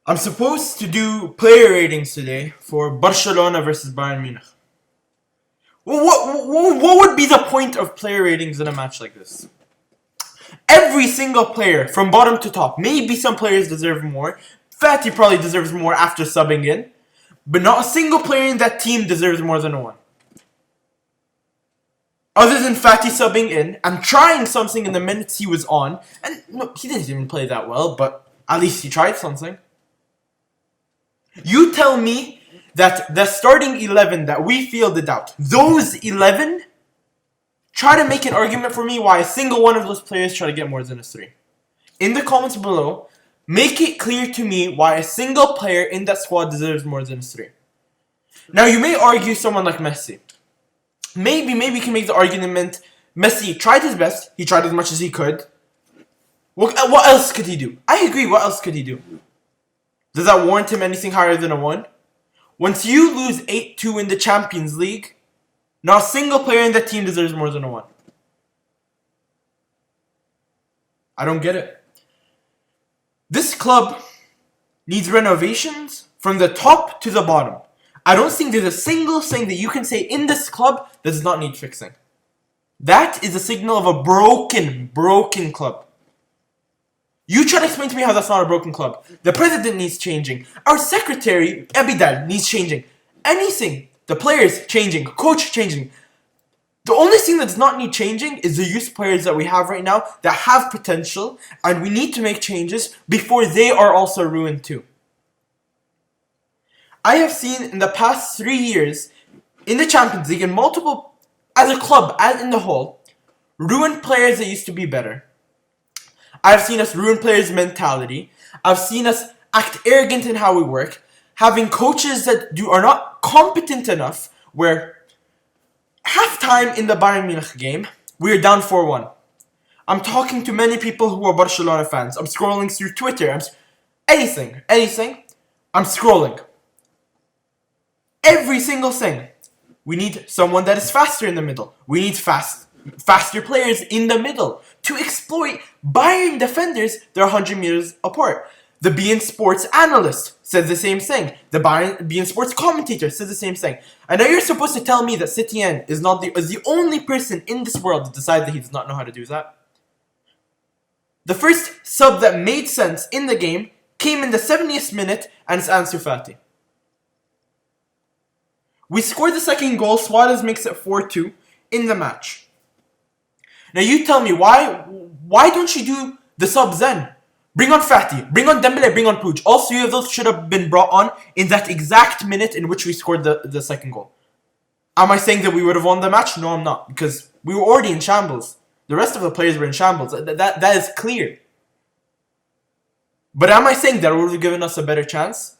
I'm supposed to do player ratings today for Barcelona versus Bayern Munich. What would be the point of player ratings in a match like this? Every single player, from bottom to top, maybe some players deserve more. Fati probably deserves more after subbing in. But not a single player in that team deserves more than one. Other than Fati subbing in and trying something in the minutes he was on. And no, he didn't even play that well, but at least he tried something. You tell me that the starting 11 that we fielded out, those 11, try to make an argument for me why a single one of those players try to get more than a 3. In the comments below, make it clear to me why a single player in that squad deserves more than a 3. Now, you may argue someone like Messi. Maybe you can make the argument Messi tried his best. He tried as much as he could. What else could he do? I agree, what else could he do? Does that warrant him anything higher than a 1? Once you lose 8-2 in the Champions League, not a single player in that team deserves more than a 1. I don't get it. This club needs renovations from the top to the bottom. I don't think there's a single thing that you can say in this club that does not need fixing. That is a signal of a broken club. You try to explain to me how that's not a broken club. The president needs changing. Our secretary, Abidal, needs changing. Anything. The players changing. Coach changing. The only thing that does not need changing is the youth players that we have right now that have potential, and we need to make changes before they are also ruined too. I have seen in the past 3 years in the Champions League and multiple, as a club, as in the whole, ruined players that used to be better. I've seen us ruin players' mentality. I've seen us act arrogant in how we work. Having coaches that are not competent enough, where halftime in the Bayern Munich game, we are down 4-1. I'm talking to many people who are Barcelona fans. I'm scrolling through Twitter. Anything. I'm scrolling. Every single thing. We need someone that is faster in the middle. We need faster players in the middle to exploit Bayern defenders that are 100 meters apart. The BAYERN Sports analyst says the same thing. The BAYERN Sports commentator says the same thing. I know you're supposed to tell me that Setien is the only person in this world to decide that he does not know how to do that. The first sub that made sense in the game came in the 70th minute, and it's Ansu Fati. We scored the second goal. Suarez makes it 4-2 in the match. Now you tell me, why don't you do the subs then? Bring on Fati, bring on Dembele, bring on Puig. All 3 of those should have been brought on in that exact minute in which we scored the second goal. Am I saying that we would have won the match? No, I'm not. Because we were already in shambles. The rest of the players were in shambles. That is clear. But am I saying that it would have given us a better chance?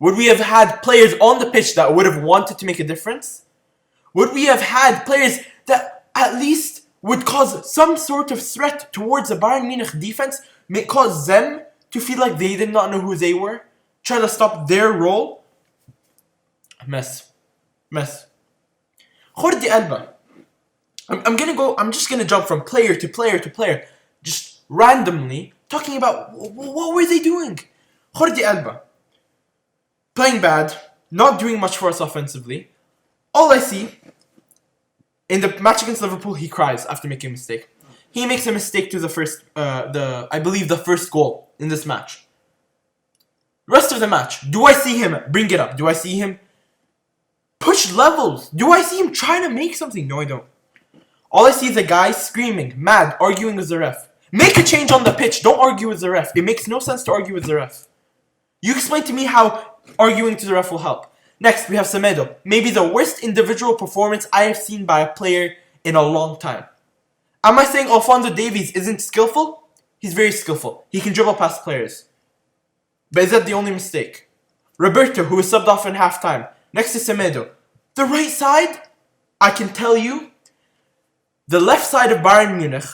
Would we have had players on the pitch that would have wanted to make a difference? Would we have had players that at least would cause some sort of threat towards the Bayern Munich defense, may cause them to feel like they did not know who they were, try to stop their role? Mess. Jordi Alba. I'm just gonna jump from player to player, just randomly talking about what were they doing. Jordi Alba. Playing bad, not doing much for us offensively. All I see, in the match against Liverpool, he cries after making a mistake. He makes a mistake to the first goal in this match. The rest of the match, do I see him bring it up? Do I see him push levels? Do I see him trying to make something? No, I don't. All I see is a guy screaming, mad, arguing with the ref. Make a change on the pitch. Don't argue with the ref. It makes no sense to argue with the ref. You explain to me how arguing to the ref will help. Next, we have Semedo. Maybe the worst individual performance I have seen by a player in a long time. Am I saying Alphonso Davies isn't skillful? He's very skillful. He can dribble past players. But is that the only mistake? Roberto, who was subbed off in halftime. Next to Semedo. The right side, I can tell you, the left side of Bayern Munich,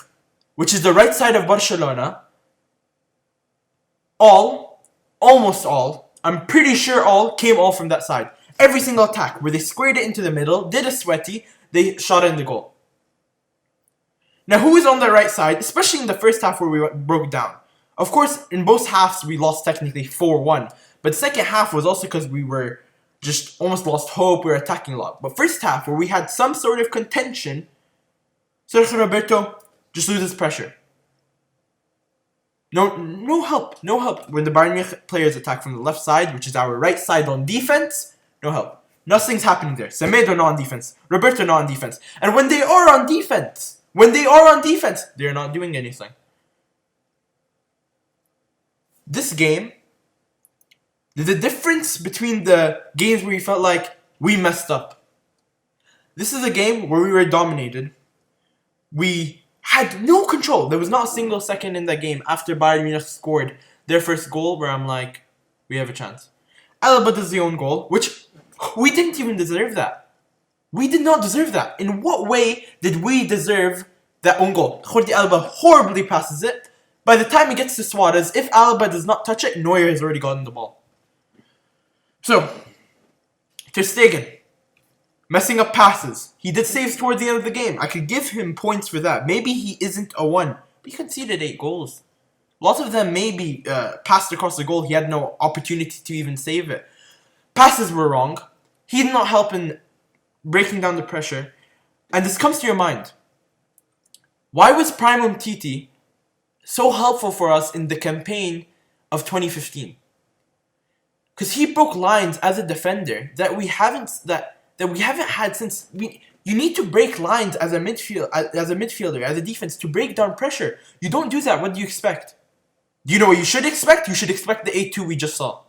which is the right side of Barcelona, almost all, I'm pretty sure all, came all from that side. Every single attack, where they squared it into the middle, did a sweaty, they shot in the goal. Now, who is on the right side, especially in the first half where we broke down? Of course, in both halves, we lost technically 4-1. But second half was also because we were just almost lost hope. We were attacking a lot. But first half, where we had some sort of contention, Sergio Roberto just loses pressure. No help. No help. When the Bayern Munich players attack from the left side, which is our right side on defense, no help. Nothing's happening there. Semedo not on defense. Roberto not on defense. And when they are on defense, they're not doing anything. This game, the difference between the games where you felt like we messed up. This is a game where we were dominated. We had no control. There was not a single second in that game after Bayern Munich scored their first goal where I'm like, we have a chance. Alaba does the own goal, which we didn't even deserve that. We did not deserve that. In what way did we deserve that own goal? Jordi Alba horribly passes it. By the time it gets to Suarez, if Alaba does not touch it, Neuer has already gotten the ball. So, Ter Stegen, messing up passes. He did saves towards the end of the game. I could give him points for that. Maybe he isn't a 1. But he conceded 8 goals. Lots of them maybe passed across the goal. He had no opportunity to even save it. Passes were wrong. He did not help in breaking down the pressure. And this comes to your mind. Why was Primo Titi so helpful for us in the campaign of 2015? Because he broke lines as a defender that we haven't had since. You need to break lines as a midfielder, as a defense, to break down pressure. You don't do that. What do you expect? Do you know what you should expect? You should expect the 8-2 we just saw.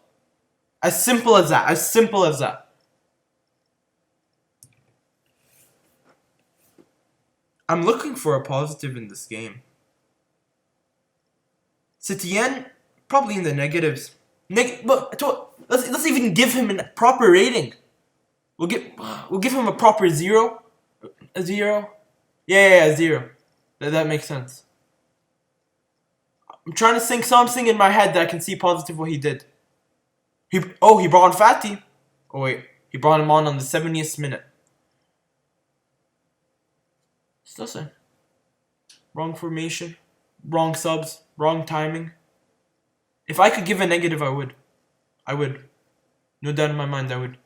As simple as that. As simple as that. I'm looking for a positive in this game. Setien, probably in the negatives. Let's even give him a proper rating. We'll give him a proper 0. A 0? Yeah, 0. That makes sense. I'm trying to think something in my head that I can see positive what he did. He brought on Fati. Oh wait, he brought him on the 70th minute. Listen. Wrong formation, wrong subs, wrong timing. If I could give a negative, I would. No doubt in my mind, I would.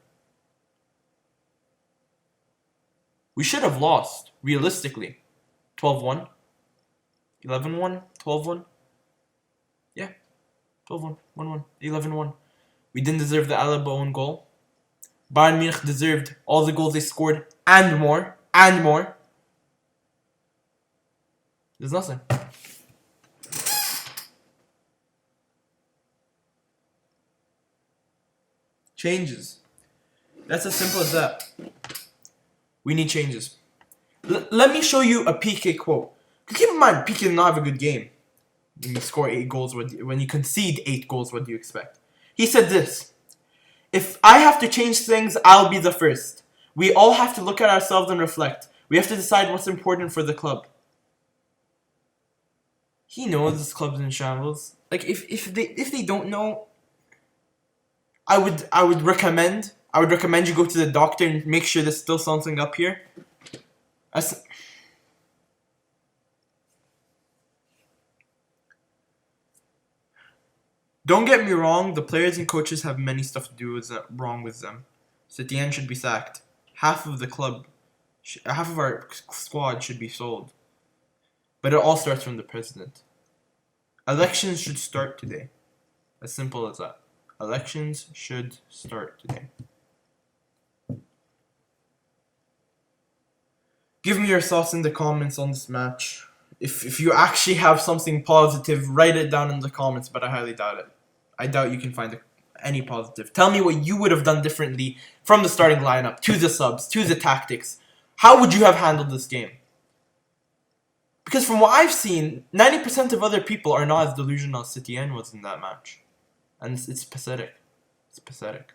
We should have lost, realistically. 12-1. 11-1. 12-1. Yeah. 12-1. 1-1. 11-1. We didn't deserve the Alaba own goal. Bayern Munich deserved all the goals they scored and more. And more. There's nothing. Changes. That's as simple as that. We need changes. Let me show you a PK quote. Keep in mind, PK did not have a good game. When you score 8 goals, when you concede 8 goals, what do you expect? He said this. If I have to change things, I'll be the first. We all have to look at ourselves and reflect. We have to decide what's important for the club. He knows this club's in shambles. Like if they don't know, I would recommend you go to the doctor and make sure there's still something up here. Don't get me wrong, the players and coaches have many stuff to do wrong with them. Setien should be sacked. Half of our squad should be sold. But it all starts from the president. Elections should start today. As simple as that. Elections should start today. Give me your thoughts in the comments on this match. If you actually have something positive, write it down in the comments, but I highly doubt it. I doubt you can find any positive. Tell me what you would have done differently from the starting lineup, to the subs, to the tactics. How would you have handled this game? Because from what I've seen, 90% of other people are not as delusional as Setien was in that match. And it's pathetic. It's pathetic.